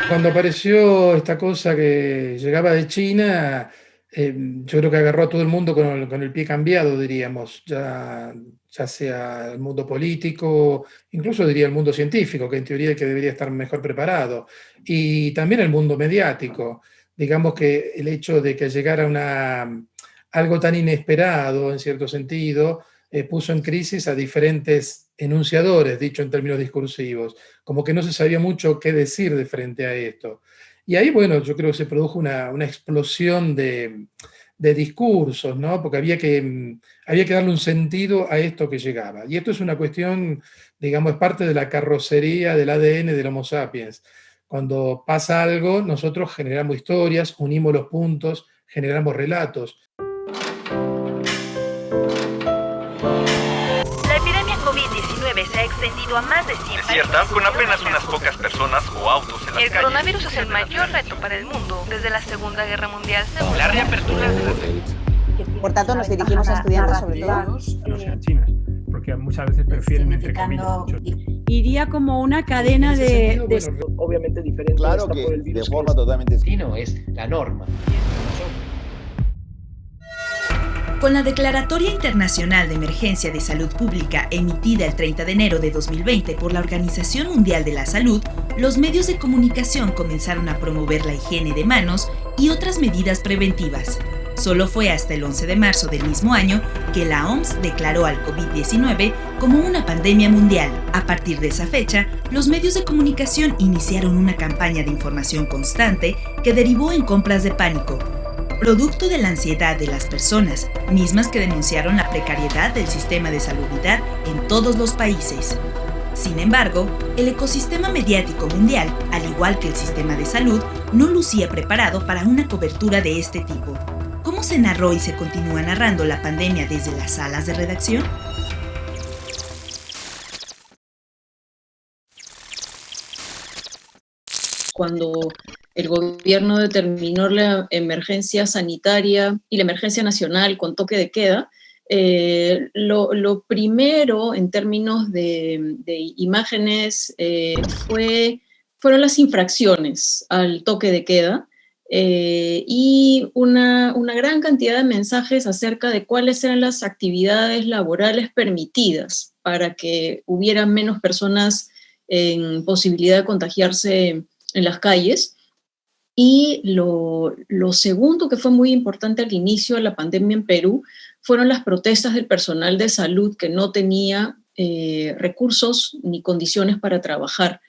Cuando apareció esta cosa que llegaba de China, yo creo que agarró a todo el mundo con el pie cambiado, diríamos, ya sea el mundo político, incluso diría el mundo científico, que en teoría que debería estar mejor preparado, y también el mundo mediático. Digamos que el hecho de que llegara algo tan inesperado, en cierto sentido, puso en crisis a diferentes enunciadores, dicho en términos discursivos, como que no se sabía mucho qué decir de frente a esto. Y ahí, bueno, yo creo que se produjo una explosión de discursos, ¿no? Porque había que darle un sentido a esto que llegaba. Y esto es una cuestión, digamos, es parte de la carrocería del ADN del Homo sapiens. Cuando pasa algo, nosotros generamos historias, unimos los puntos, generamos relatos. La epidemia COVID-19 se ha extendido a más de 100 Es países. cierta, con apenas unas pocas personas o autos en las El calles. coronavirus es el mayor reto para el mundo desde la Segunda Guerra Mundial. La reapertura de las... Por tanto, nos dirigimos a estudiantes sobre todo. No sean chinas, porque muchas veces prefieren, entre comillas, mucho. Iría como una cadena de... Bueno, Obviamente diferente. Claro que de forma totalmente... destino es la norma. Con la Declaratoria Internacional de Emergencia de Salud Pública emitida el 30 de enero de 2020 por la Organización Mundial de la Salud, los medios de comunicación comenzaron a promover la higiene de manos y otras medidas preventivas. Solo fue hasta el 11 de marzo del mismo año que la OMS declaró al COVID-19 como una pandemia mundial. A partir de esa fecha, los medios de comunicación iniciaron una campaña de información constante que derivó en compras de pánico, producto de la ansiedad de las personas, mismas que denunciaron la precariedad del sistema de salubridad en todos los países. Sin embargo, el ecosistema mediático mundial, al igual que el sistema de salud, no lucía preparado para una cobertura de este tipo. ¿Cómo se narró y se continúa narrando la pandemia desde las salas de redacción? Cuando el gobierno determinó la emergencia sanitaria y la emergencia nacional con toque de queda, lo primero en términos de imágenes fueron las infracciones al toque de queda y una gran cantidad de mensajes acerca de cuáles eran las actividades laborales permitidas para que hubiera menos personas en posibilidad de contagiarse en las calles. Y lo segundo que fue muy importante al inicio de la pandemia en Perú fueron las protestas del personal de salud que no tenía recursos ni condiciones para trabajar.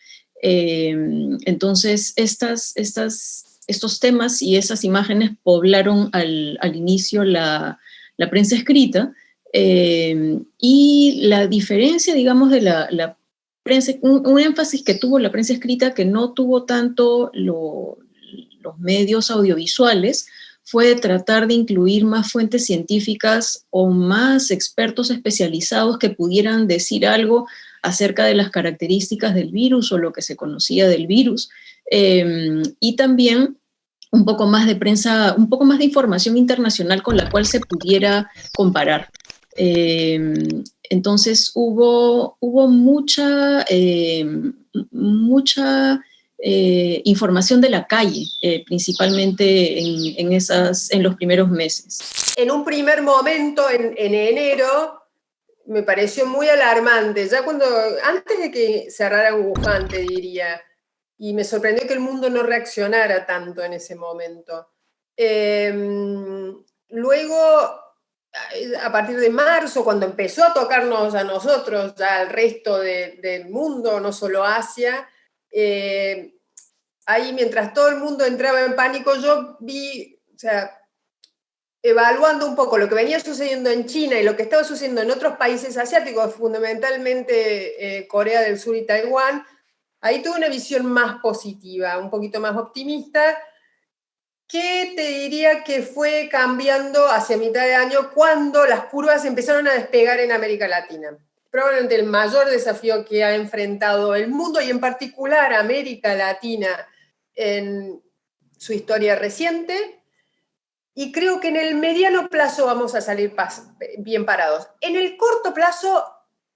Entonces, estos temas y esas imágenes poblaron al inicio la prensa escrita y la diferencia, digamos, de la prensa, un énfasis que tuvo la prensa escrita que no tuvo tanto los medios audiovisuales fue tratar de incluir más fuentes científicas o más expertos especializados que pudieran decir algo acerca de las características del virus o lo que se conocía del virus, y también un poco más de prensa, un poco más de información internacional con la cual se pudiera comparar. Entonces hubo mucha información de la calle, principalmente en los primeros meses. En un primer momento, en enero, me pareció muy alarmante, ya antes de que cerraran Wuhan, te diría, y me sorprendió que el mundo no reaccionara tanto en ese momento. Luego, a partir de marzo, cuando empezó a tocarnos a nosotros, ya al resto del mundo, no solo Asia, ahí mientras todo el mundo entraba en pánico, yo vi, evaluando un poco lo que venía sucediendo en China y lo que estaba sucediendo en otros países asiáticos, fundamentalmente Corea del Sur y Taiwán, ahí tuve una visión más positiva, un poquito más optimista, que te diría que fue cambiando hacia mitad de año cuando las curvas empezaron a despegar en América Latina. Probablemente el mayor desafío que ha enfrentado el mundo y en particular América Latina en su historia reciente, y creo que en el mediano plazo vamos a salir bien parados. En el corto plazo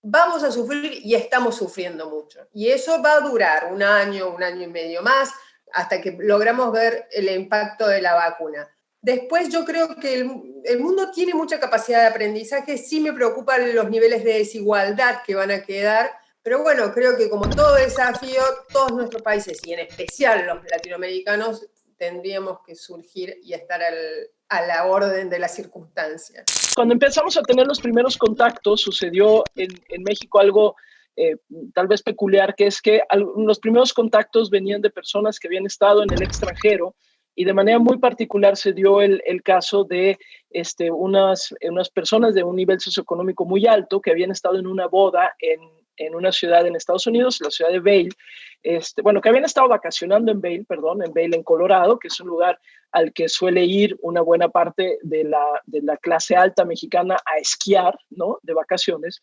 vamos a sufrir y estamos sufriendo mucho. Y eso va a durar un año y medio más. hasta que logramos ver el impacto de la vacuna. Después yo creo que el mundo tiene mucha capacidad de aprendizaje, sí me preocupan los niveles de desigualdad que van a quedar, pero bueno, creo que como todo desafío, todos nuestros países, y en especial los latinoamericanos, tendríamos que surgir y estar a la orden de las circunstancias. Cuando empezamos a tener los primeros contactos, sucedió en México algo tal vez peculiar, que es que los primeros contactos venían de personas que habían estado en el extranjero, y de manera muy particular se dio el caso de unas personas de un nivel socioeconómico muy alto que habían estado en una boda en una ciudad en Estados Unidos, la ciudad de Vail, que habían estado vacacionando en Vail, en Colorado, que es un lugar al que suele ir una buena parte de la clase alta mexicana a esquiar, ¿no?, de vacaciones,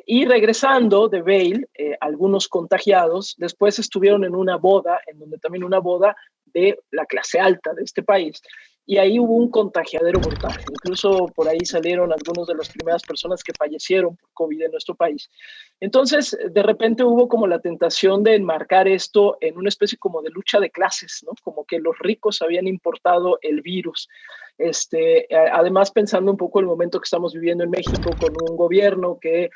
y regresando de Vail, algunos contagiados, después estuvieron en una boda, en donde también una boda de la clase alta de este país, y ahí hubo un contagiadero brutal. Incluso por ahí salieron algunas de las primeras personas que fallecieron por COVID en nuestro país. Entonces, de repente hubo como la tentación de enmarcar esto en una especie como de lucha de clases, ¿no? Como que los ricos habían importado el virus. Además, pensando un poco el momento que estamos viviendo en México con un gobierno que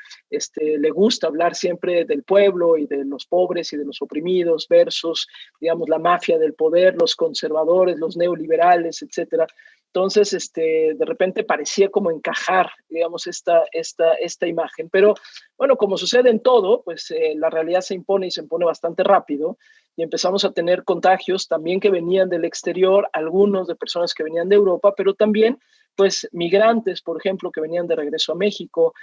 le gusta hablar siempre del pueblo y de los pobres y de los oprimidos versus, digamos, la mafia del poder, los conservadores, los neoliberales, etcétera. Entonces, de repente parecía como encajar, digamos, esta imagen. Pero, bueno, como sucede en todo, pues la realidad se impone y se impone bastante rápido, y empezamos a tener contagios también que venían del exterior, algunos de personas que venían de Europa, pero también, pues, migrantes, por ejemplo, que venían de regreso a México,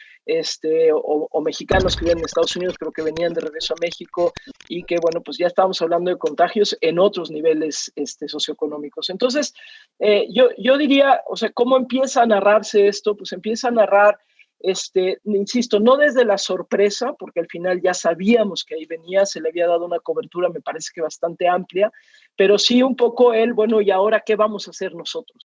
o mexicanos que vivían en Estados Unidos, pero que venían de regreso a México, y que, bueno, pues ya estábamos hablando de contagios en otros niveles socioeconómicos. Entonces, yo diría, o sea, ¿cómo empieza a narrarse esto? Pues empieza a narrar, insisto, no desde la sorpresa, porque al final ya sabíamos que ahí venía, se le había dado una cobertura, me parece que bastante amplia, pero sí un poco bueno, ¿y ahora qué vamos a hacer nosotros?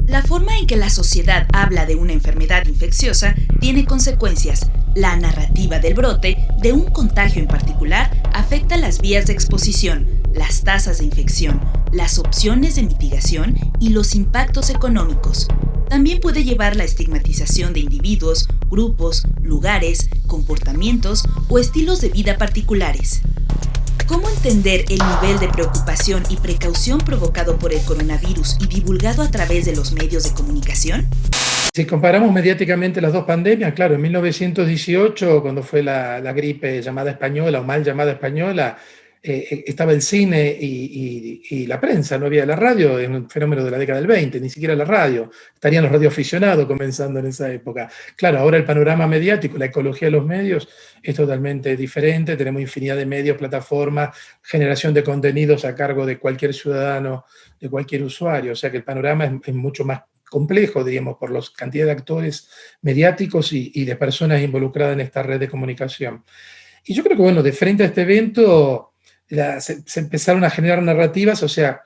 La forma en que la sociedad habla de una enfermedad infecciosa tiene consecuencias. La narrativa del brote, de un contagio en particular, afecta las vías de exposición, las tasas de infección, las opciones de mitigación y los impactos económicos. También puede llevar la estigmatización de individuos, grupos, lugares, comportamientos o estilos de vida particulares. ¿Cómo entender el nivel de preocupación y precaución provocado por el coronavirus y divulgado a través de los medios de comunicación? Si comparamos mediáticamente las dos pandemias, claro, en 1918, cuando fue la gripe llamada española o mal llamada española, estaba el cine y la prensa, no había la radio, es un fenómeno de la década del 20, ni siquiera la radio, estarían los radioaficionados comenzando en esa época. Claro, ahora el panorama mediático, la ecología de los medios es totalmente diferente, tenemos infinidad de medios, plataformas, generación de contenidos a cargo de cualquier ciudadano, de cualquier usuario, o sea que el panorama es mucho más complejo, diríamos, por la cantidad de actores mediáticos y de personas involucradas en esta red de comunicación. Y yo creo que, bueno, de frente a este evento se empezaron a generar narrativas, o sea,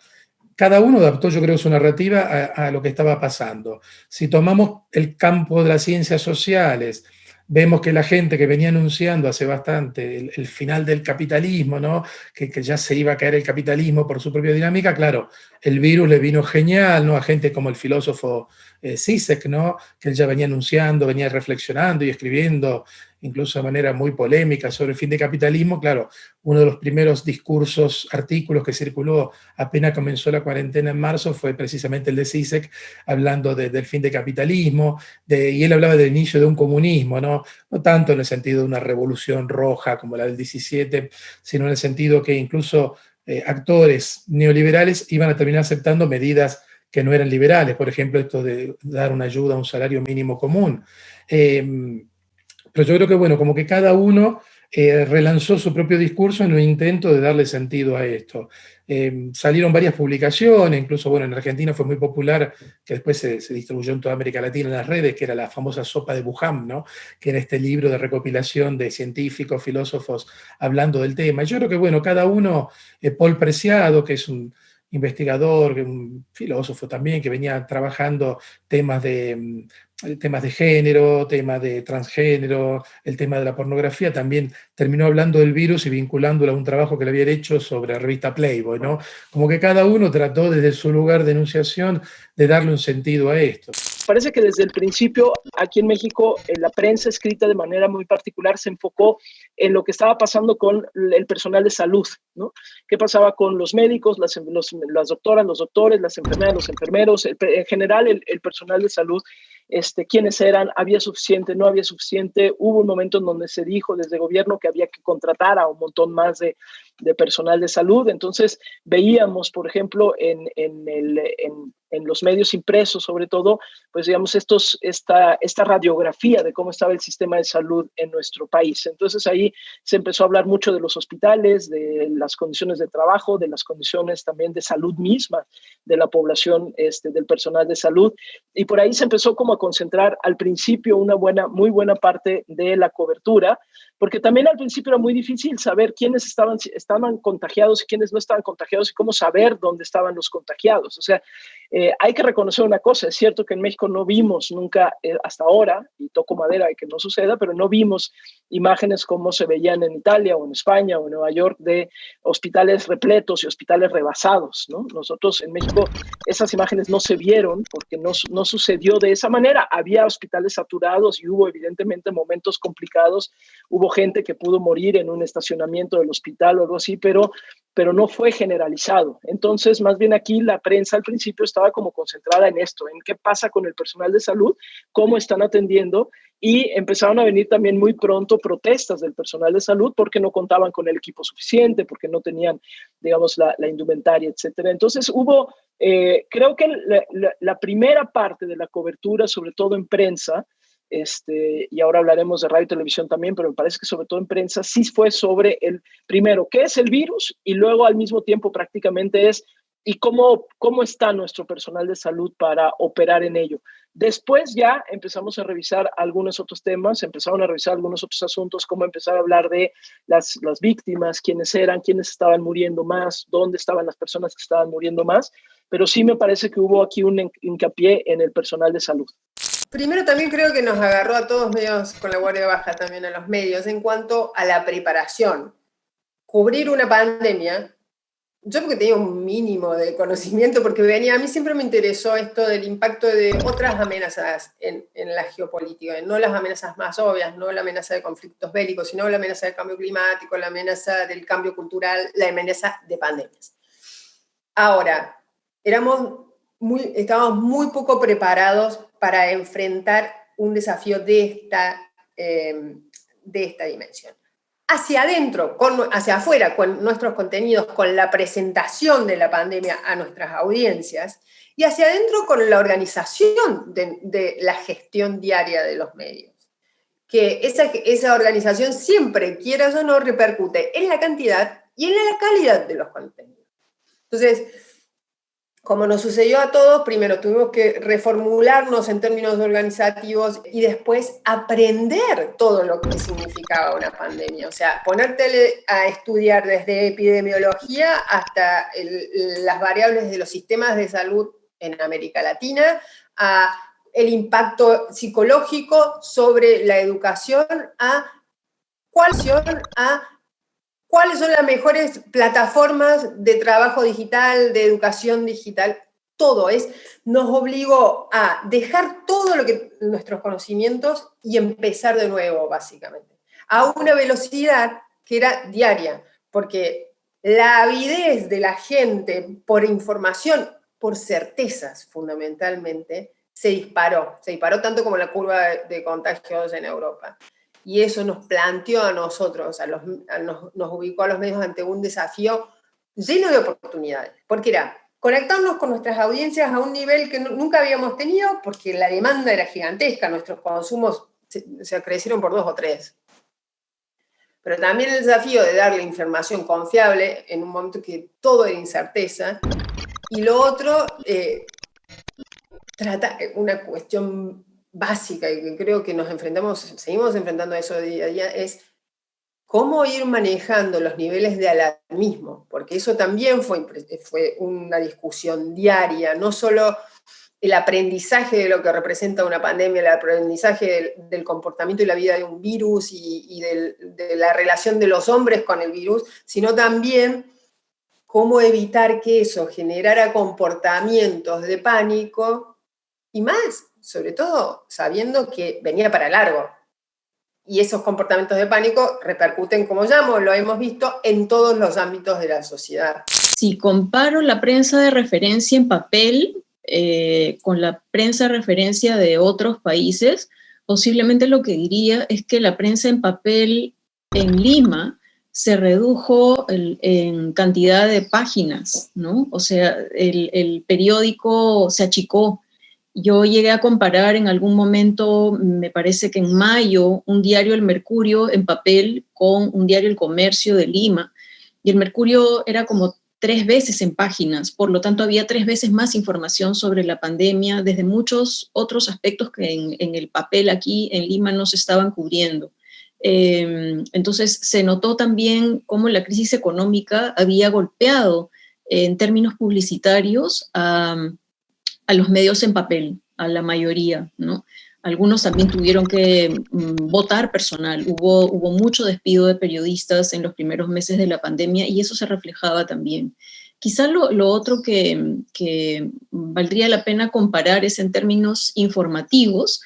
cada uno adaptó, yo creo, su narrativa a lo que estaba pasando. Si tomamos el campo de las ciencias sociales, vemos que la gente que venía anunciando hace bastante el final del capitalismo, ¿no? Que ya se iba a caer el capitalismo por su propia dinámica, claro, el virus le vino genial, ¿no? A gente como el filósofo Zizek, ¿no? Que él ya venía anunciando, venía reflexionando y escribiendo, incluso de manera muy polémica, sobre el fin del capitalismo. Claro, uno de los primeros discursos, artículos que circuló apenas comenzó la cuarentena en marzo fue precisamente el de Zizek, hablando del fin del capitalismo, y él hablaba del inicio de un comunismo, ¿no? No tanto en el sentido de una revolución roja como la del 17, sino en el sentido que incluso actores neoliberales iban a terminar aceptando medidas que no eran liberales, por ejemplo, esto de dar una ayuda a un salario mínimo común. Pero yo creo que, bueno, como que cada uno relanzó su propio discurso en un intento de darle sentido a esto. Salieron varias publicaciones, incluso, bueno, en Argentina fue muy popular, que después se distribuyó en toda América Latina en las redes, que era la famosa Sopa de Wuhan, ¿no? Que era este libro de recopilación de científicos, filósofos, hablando del tema. Y yo creo que, bueno, cada uno, Paul Preciado, que es un investigador, un filósofo también, que venía trabajando temas de temas de género, temas de transgénero, el tema de la pornografía, también terminó hablando del virus y vinculándolo a un trabajo que le habían hecho sobre la revista Playboy, ¿no? Como que cada uno trató desde su lugar de enunciación de darle un sentido a esto. Parece que desde el principio aquí en México la prensa escrita de manera muy particular se enfocó en lo que estaba pasando con el personal de salud, ¿no? ¿Qué pasaba con los médicos, las doctoras, los doctores, las enfermeras, los enfermeros, en general el personal de salud? Quiénes eran, había suficiente, no había suficiente. Hubo un momento en donde se dijo desde el gobierno que había que contratar a un montón más de personal de salud. Entonces veíamos, por ejemplo, en los medios impresos, sobre todo, pues digamos, esta radiografía de cómo estaba el sistema de salud en nuestro país. Entonces ahí se empezó a hablar mucho de los hospitales, de las condiciones de trabajo, de las condiciones también de salud misma de la población, del personal de salud. Y por ahí se empezó como a concentrar al principio muy buena parte de la cobertura, porque también al principio era muy difícil saber quiénes estaban contagiados y quiénes no estaban contagiados y cómo saber dónde estaban los contagiados. O sea, hay que reconocer una cosa, es cierto que en México no vimos nunca hasta ahora, y toco madera de que no suceda, pero no vimos imágenes como se veían en Italia o en España o en Nueva York de hospitales repletos y hospitales rebasados, ¿no? Nosotros en México esas imágenes no se vieron porque no sucedió de esa manera. Había hospitales saturados y hubo evidentemente momentos complicados. Hubo gente que pudo morir en un estacionamiento del hospital o algo así, pero no fue generalizado. Entonces, más bien aquí la prensa al principio estaba como concentrada en esto, en qué pasa con el personal de salud, cómo están atendiendo, y empezaron a venir también muy pronto protestas del personal de salud porque no contaban con el equipo suficiente, porque no tenían, digamos, la indumentaria, etcétera. Entonces hubo, creo que la primera parte de la cobertura, sobre todo en prensa, y ahora hablaremos de radio y televisión también, pero me parece que sobre todo en prensa sí fue sobre el primero, ¿qué es el virus? Y luego al mismo tiempo prácticamente es, ¿y cómo está nuestro personal de salud para operar en ello? Después ya empezamos a revisar algunos otros temas, empezaron a revisar algunos otros asuntos, como empezar a hablar de las víctimas, quiénes eran, quiénes estaban muriendo más, dónde estaban las personas que estaban muriendo más, pero sí me parece que hubo aquí un hincapié en el personal de salud. Primero también creo que nos agarró a todos medios con la guardia baja, también a los medios, en cuanto a la preparación. Cubrir una pandemia, yo porque tenía un mínimo de conocimiento, porque a mí siempre me interesó esto del impacto de otras amenazas en la geopolítica, no las amenazas más obvias, no la amenaza de conflictos bélicos, sino la amenaza del cambio climático, la amenaza del cambio cultural, la amenaza de pandemias. Ahora, estábamos muy poco preparados para enfrentar un desafío de esta dimensión. Hacia adentro, hacia afuera, con nuestros contenidos, con la presentación de la pandemia a nuestras audiencias, y hacia adentro con la organización de la gestión diaria de los medios. Que esa organización siempre, quieras o no, repercute en la cantidad y en la calidad de los contenidos. Entonces, como nos sucedió a todos, primero tuvimos que reformularnos en términos organizativos y después aprender todo lo que significaba una pandemia. O sea, ponerte a estudiar desde epidemiología hasta las variables de los sistemas de salud en América Latina, a el impacto psicológico sobre la educación, a cuáles son las mejores plataformas de trabajo digital, de educación digital. Todo nos obligó a dejar todo nuestros conocimientos y empezar de nuevo, básicamente, a una velocidad que era diaria, porque la avidez de la gente por información, por certezas fundamentalmente, se disparó tanto como la curva de contagios en Europa. Y eso nos planteó a nosotros, nos ubicó a los medios ante un desafío lleno de oportunidades, porque era conectarnos con nuestras audiencias a un nivel que nunca habíamos tenido, porque la demanda era gigantesca, nuestros consumos se crecieron por 2 o 3. Pero también el desafío de darle información confiable en un momento que todo era incerteza, y lo otro, trata una cuestión básica y que creo que seguimos enfrentando a eso día a día, es cómo ir manejando los niveles de alarmismo, porque eso también fue una discusión diaria, no solo el aprendizaje de lo que representa una pandemia, el aprendizaje del comportamiento y la vida de un virus y de la relación de los hombres con el virus, sino también cómo evitar que eso generara comportamientos de pánico y más, sobre todo sabiendo que venía para largo. Y esos comportamientos de pánico repercuten, como ya lo hemos visto, en todos los ámbitos de la sociedad. Si comparo la prensa de referencia en papel con la prensa de referencia de otros países, posiblemente lo que diría es que la prensa en papel en Lima se redujo en cantidad de páginas, ¿no? O sea, el periódico se achicó. Yo llegué a comparar en algún momento, me parece que en mayo, un diario El Mercurio en papel con un diario El Comercio de Lima, y El Mercurio era como 3 veces en páginas, por lo tanto había 3 veces más información sobre la pandemia desde muchos otros aspectos que en el papel aquí en Lima no se estaban cubriendo. Entonces se notó también cómo la crisis económica había golpeado en términos publicitarios a los medios en papel, a la mayoría, ¿no? Algunos también tuvieron que votar personal. Hubo mucho despido de periodistas en los primeros meses de la pandemia y eso se reflejaba también. Quizá lo otro que valdría la pena comparar es en términos informativos,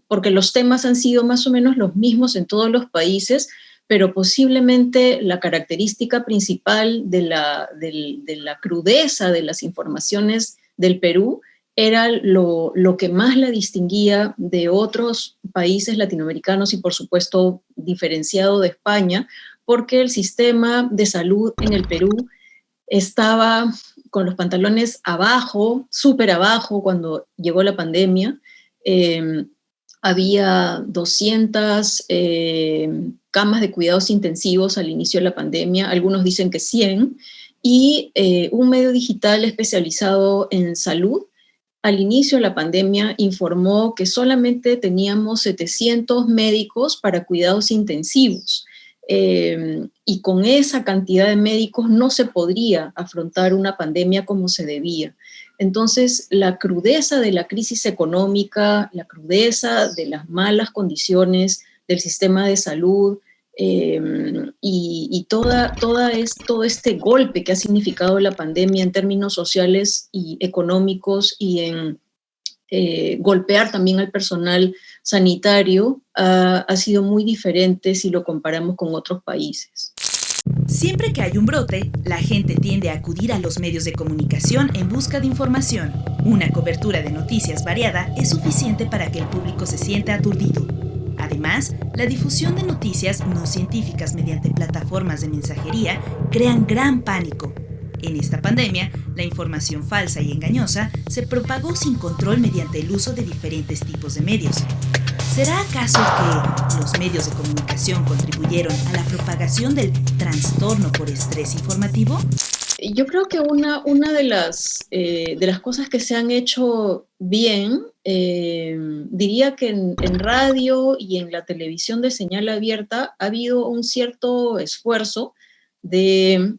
porque los temas han sido más o menos los mismos en todos los países, pero posiblemente la característica principal de la crudeza de las informaciones del Perú era lo que más la distinguía de otros países latinoamericanos y, por supuesto, diferenciado de España, porque el sistema de salud en el Perú estaba con los pantalones abajo, súper abajo, cuando llegó la pandemia. Había 200 camas de cuidados intensivos al inicio de la pandemia, algunos dicen que 100, y un medio digital especializado en salud al inicio de la pandemia informó que solamente teníamos 700 médicos para cuidados intensivos, y con esa cantidad de médicos no se podría afrontar una pandemia como se debía. Entonces, la crudeza de la crisis económica, la crudeza de las malas condiciones del sistema de salud, y todo este golpe que ha significado la pandemia en términos sociales y económicos y en golpear también al personal sanitario ha sido muy diferente si lo comparamos con otros países. Siempre que hay un brote, la gente tiende a acudir a los medios de comunicación en busca de información. Una cobertura de noticias variada es suficiente para que el público se sienta aturdido. Además, la difusión de noticias no científicas mediante plataformas de mensajería crean gran pánico. En esta pandemia, la información falsa y engañosa se propagó sin control mediante el uso de diferentes tipos de medios. ¿Será acaso que los medios de comunicación contribuyeron a la propagación del trastorno por estrés informativo? Yo creo que una de las cosas que se han hecho bien, diría que en radio y en la televisión de señal abierta ha habido un cierto esfuerzo de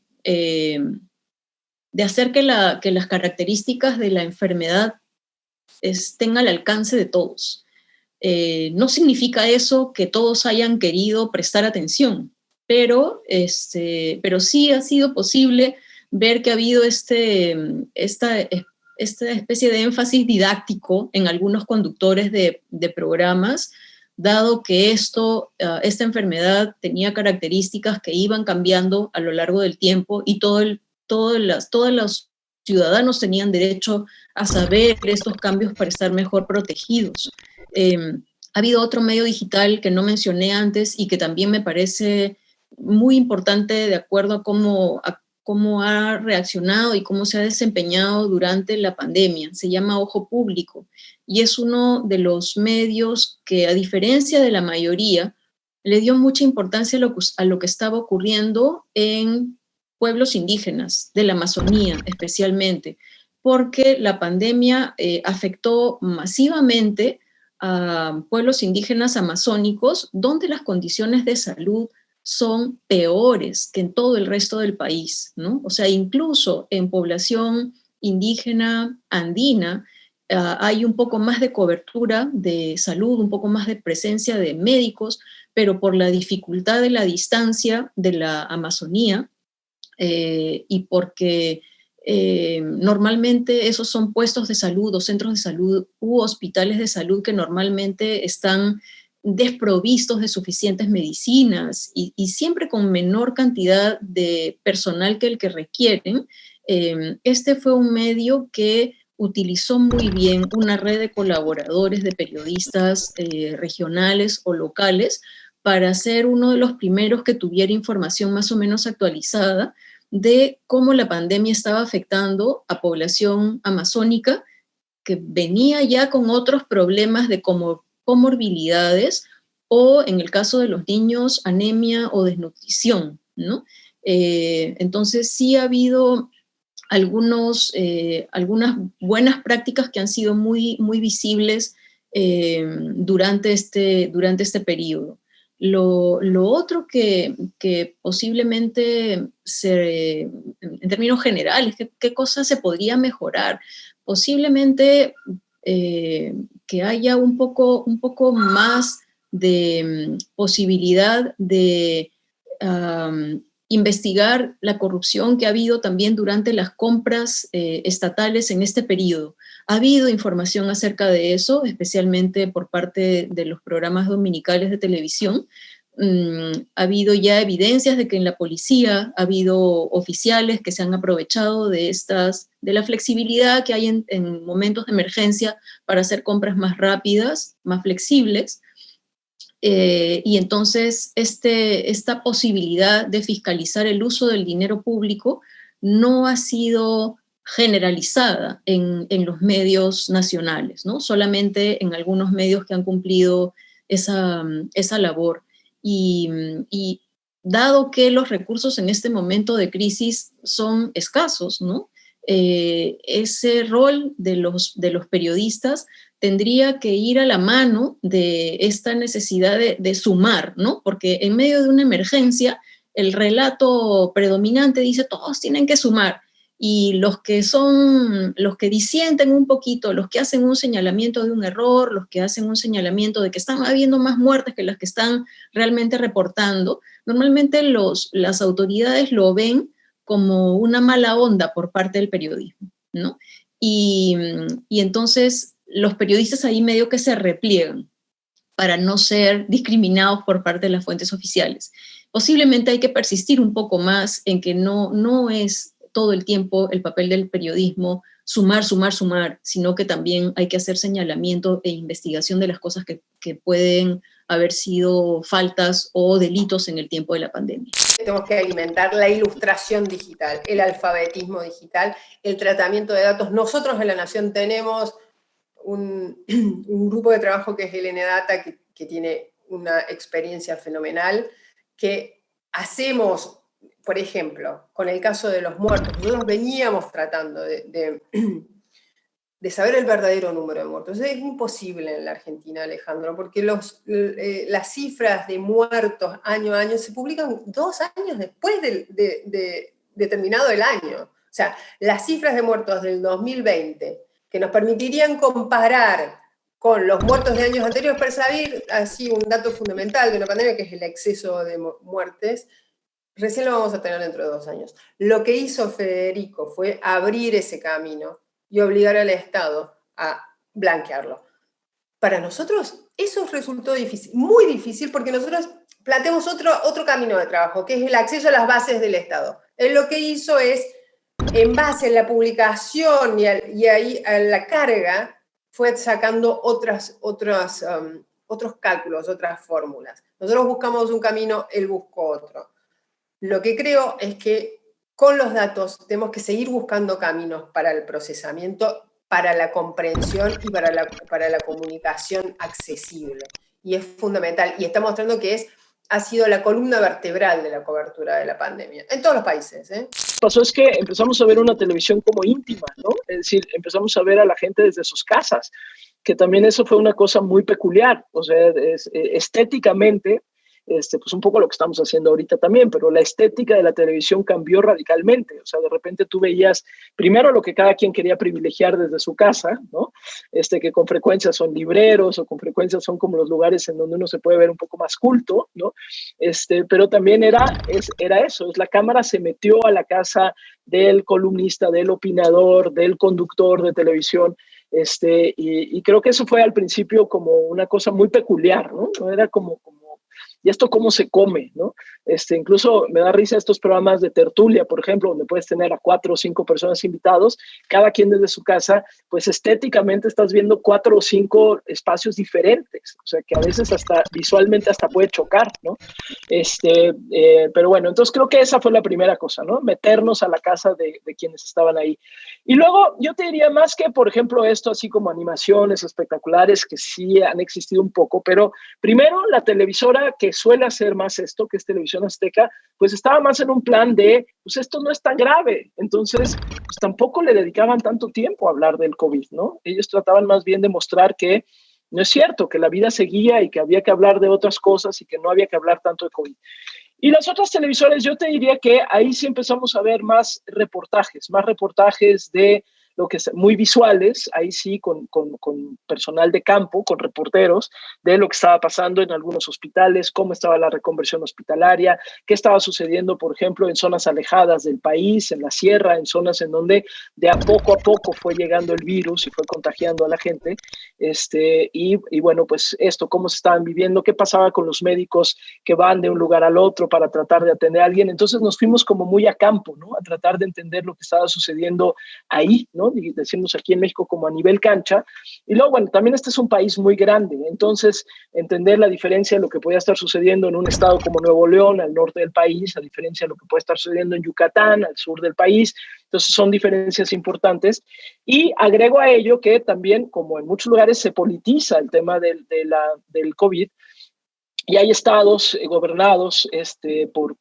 hacer que las características de la enfermedad estén al alcance de todos. No significa eso que todos hayan querido prestar atención, pero sí ha sido posible ver que ha habido esta especie de énfasis didáctico en algunos conductores de programas, dado que esta enfermedad tenía características que iban cambiando a lo largo del tiempo y todos los ciudadanos tenían derecho a saber estos cambios para estar mejor protegidos. Ha habido otro medio digital que no mencioné antes y que también me parece muy importante de acuerdo a cómo ha reaccionado y cómo se ha desempeñado durante la pandemia. Se llama Ojo Público y es uno de los medios que, a diferencia de la mayoría, le dio mucha importancia a lo que estaba ocurriendo en pueblos indígenas, de la Amazonía especialmente, porque la pandemia afectó masivamente a pueblos indígenas amazónicos, donde las condiciones de salud son peores que en todo el resto del país, ¿no? O sea, incluso en población indígena andina hay un poco más de cobertura de salud, un poco más de presencia de médicos, pero por la dificultad de la distancia de la Amazonía y porque normalmente esos son puestos de salud o centros de salud u hospitales de salud que normalmente están desprovistos de suficientes medicinas y siempre con menor cantidad de personal que el que requieren. Este fue un medio que utilizó muy bien una red de colaboradores, de periodistas regionales o locales, para ser uno de los primeros que tuviera información más o menos actualizada de cómo la pandemia estaba afectando a población amazónica que venía ya con otros problemas de comorbilidades o, en el caso de los niños, anemia o desnutrición, ¿no? Entonces sí ha habido algunas buenas prácticas que han sido muy, muy visibles durante este periodo. Lo otro que posiblemente, en términos generales, ¿qué cosas se podría mejorar? Posiblemente que haya un poco más de posibilidad de investigar la corrupción que ha habido también durante las compras estatales en este periodo. Ha habido información acerca de eso, especialmente por parte de los programas dominicales de televisión. Ha habido ya evidencias de que en la policía ha habido oficiales que se han aprovechado de la flexibilidad que hay en momentos de emergencia para hacer compras más rápidas, más flexibles. Y entonces esta posibilidad de fiscalizar el uso del dinero público no ha sido generalizada en los medios nacionales, ¿no? Solamente en algunos medios que han cumplido esa labor. Y dado que los recursos en este momento de crisis son escasos, ¿no? Ese rol de los periodistas tendría que ir a la mano de esta necesidad de sumar, ¿no? Porque en medio de una emergencia, el relato predominante dice todos tienen que sumar, y los que disienten un poquito, los que hacen un señalamiento de un error, los que hacen un señalamiento de que están habiendo más muertes que las que están realmente reportando, normalmente las autoridades lo ven como una mala onda por parte del periodismo, ¿no? Y entonces los periodistas ahí medio que se repliegan para no ser discriminados por parte de las fuentes oficiales. Posiblemente hay que persistir un poco más en que no es todo el tiempo el papel del periodismo sumar, sino que también hay que hacer señalamiento e investigación de las cosas que pueden haber sido faltas o delitos en el tiempo de la pandemia. Tenemos que alimentar la ilustración digital, el alfabetismo digital, el tratamiento de datos. Nosotros en La Nación tenemos un grupo de trabajo que es LNData, que tiene una experiencia fenomenal, que hacemos, por ejemplo, con el caso de los muertos. Nosotros veníamos tratando de saber el verdadero número de muertos. Es imposible en la Argentina, Alejandro, porque las cifras de muertos año a año se publican 2 años después de terminado el año. O sea, las cifras de muertos del 2020, que nos permitirían comparar con los muertos de años anteriores para saber así un dato fundamental de una pandemia, que es el exceso de muertes, recién lo vamos a tener dentro de 2 años. Lo que hizo Federico fue abrir ese camino y obligar al Estado a blanquearlo. Para nosotros eso resultó difícil, muy difícil, porque nosotros planteamos otro camino de trabajo, que es el acceso a las bases del Estado. Él lo que hizo es, en base a la publicación y ahí a la carga, fue sacando otros cálculos, otras fórmulas. Nosotros buscamos un camino, él buscó otro. Lo que creo es que con los datos tenemos que seguir buscando caminos para el procesamiento, para la comprensión y para la comunicación accesible. Y es fundamental. Y está mostrando que ha sido la columna vertebral de la cobertura de la pandemia, en todos los países. Lo que pasó es que empezamos a ver una televisión como íntima, ¿no? Es decir, empezamos a ver a la gente desde sus casas, que también eso fue una cosa muy peculiar. O sea, estéticamente, pues un poco lo que estamos haciendo ahorita también, pero la estética de la televisión cambió radicalmente. O sea, de repente tú veías primero lo que cada quien quería privilegiar desde su casa, ¿no? Que con frecuencia son libreros o con frecuencia son como los lugares en donde uno se puede ver un poco más culto, ¿no? Pero también era eso, la cámara se metió a la casa del columnista, del opinador, del conductor de televisión, y creo que eso fue al principio como una cosa muy peculiar, ¿no? No era como ¿y esto cómo se come, no? Incluso me da risa estos programas de tertulia, por ejemplo, donde puedes tener a 4 o 5 personas invitados, cada quien desde su casa, pues estéticamente estás viendo 4 o 5 espacios diferentes, o sea, que a veces hasta visualmente hasta puede chocar, ¿no? Pero bueno, entonces creo que esa fue la primera cosa, ¿no? Meternos a la casa de quienes estaban ahí. Y luego yo te diría más que, por ejemplo, esto así como animaciones espectaculares que sí han existido un poco, pero primero la televisora que suele hacer más esto, que es Televisión Azteca, pues estaba más en un plan de, pues esto no es tan grave, entonces pues tampoco le dedicaban tanto tiempo a hablar del COVID, ¿no? Ellos trataban más bien de mostrar que no es cierto, que la vida seguía y que había que hablar de otras cosas y que no había que hablar tanto de COVID. Y las otras televisoras, yo te diría que ahí sí empezamos a ver más reportajes de lo que es muy visuales, ahí sí con personal de campo, con reporteros, de lo que estaba pasando en algunos hospitales, cómo estaba la reconversión hospitalaria, qué estaba sucediendo, por ejemplo, en zonas alejadas del país, en la sierra, en zonas en donde de a poco fue llegando el virus y fue contagiando a la gente, y bueno, pues esto, cómo se estaban viviendo, qué pasaba con los médicos que van de un lugar al otro para tratar de atender a alguien. Entonces nos fuimos como muy a campo, ¿no? A tratar de entender lo que estaba sucediendo ahí, ¿no? Y decimos aquí en México como a nivel cancha. Y luego, bueno, también este es un país muy grande, entonces entender la diferencia de lo que podía estar sucediendo en un estado como Nuevo León, al norte del país, a diferencia de lo que puede estar sucediendo en Yucatán, al sur del país. Entonces son diferencias importantes. Y agrego a ello que también, como en muchos lugares, se politiza el tema del COVID, y hay estados gobernados por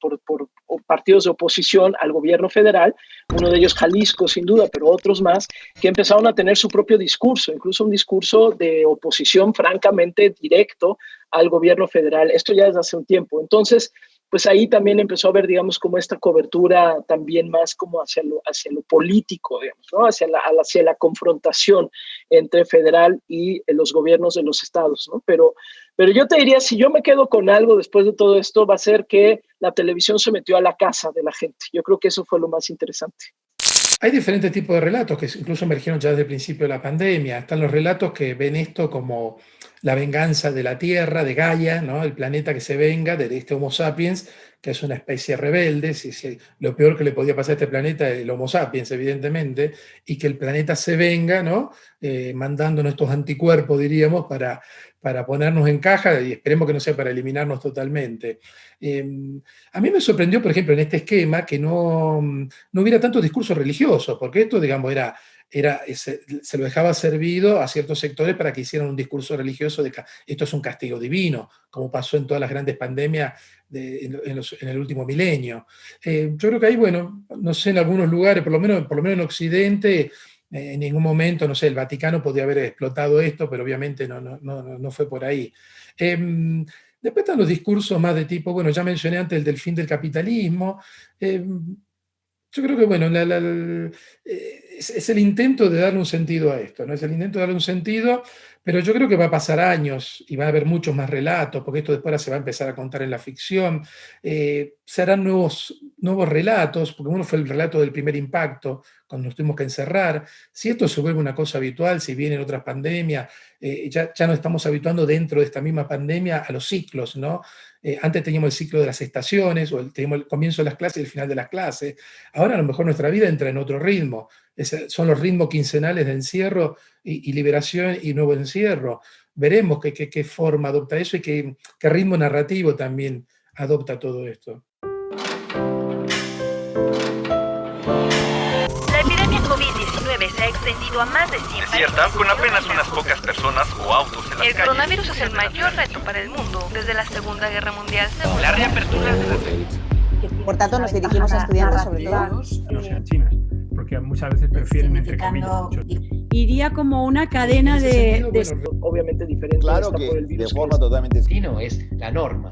partidos de oposición al gobierno federal, uno de ellos Jalisco sin duda, pero otros más, que empezaron a tener su propio discurso, incluso un discurso de oposición francamente directo al gobierno federal. Esto ya desde hace un tiempo. Entonces, pues ahí también empezó a ver, digamos, como esta cobertura también más como hacia lo político, digamos, ¿no? Hacia la confrontación entre federal y los gobiernos de los estados, ¿no? Pero yo te diría, si yo me quedo con algo después de todo esto, va a ser que la televisión se metió a la casa de la gente. Yo creo que eso fue lo más interesante. Hay diferentes tipos de relatos que incluso emergieron ya desde el principio de la pandemia. Están los relatos que ven esto como la venganza de la Tierra, de Gaia, ¿no? El planeta que se venga de este Homo sapiens, que es una especie rebelde. Lo peor que le podía pasar a este planeta es el Homo sapiens, evidentemente, y que el planeta se venga, ¿no? Mandándonos estos anticuerpos, diríamos, para ponernos en caja, y esperemos que no sea para eliminarnos totalmente. A mí me sorprendió, por ejemplo, en este esquema que no hubiera tanto discurso religioso, porque esto, digamos, se lo dejaba servido a ciertos sectores para que hicieran un discurso religioso de que esto es un castigo divino, como pasó en todas las grandes pandemias en el último milenio. Yo creo que ahí, bueno, no sé, en algunos lugares, por lo menos en Occidente, en ningún momento, no sé, el Vaticano podía haber explotado esto, pero obviamente no fue por ahí. Después están los discursos más de tipo, bueno, ya mencioné antes el del fin del capitalismo. Yo creo que, bueno, es el intento de darle un sentido a esto, ¿no? Es el intento de darle un sentido, pero yo creo que va a pasar años y va a haber muchos más relatos, porque esto después se va a empezar a contar en la ficción. Se harán nuevos relatos, porque uno fue el relato del primer impacto, cuando nos tuvimos que encerrar. Si esto se vuelve una cosa habitual, si vienen otras pandemias, ya nos estamos habituando dentro de esta misma pandemia a los ciclos, ¿no? Antes teníamos el ciclo de las estaciones, o teníamos el comienzo de las clases y el final de las clases. Ahora a lo mejor nuestra vida entra en otro ritmo. Son los ritmos quincenales de encierro y liberación y nuevo encierro. Veremos qué forma adopta eso y qué ritmo narrativo también adopta todo esto. La epidemia COVID-19 se ha extendido a más de 100 países. Es cierta, con apenas unas pocas personas o autos en las calles. El coronavirus es el mayor reto para el mundo desde la Segunda Guerra Mundial. La reapertura de las... Por tanto, nos dirigimos a estudiantes sobre todo. No sean chinas, porque muchas veces prefieren, entre comillas, mucho. Iría como una cadena de obviamente diferente. Claro que de forma totalmente... Es la norma.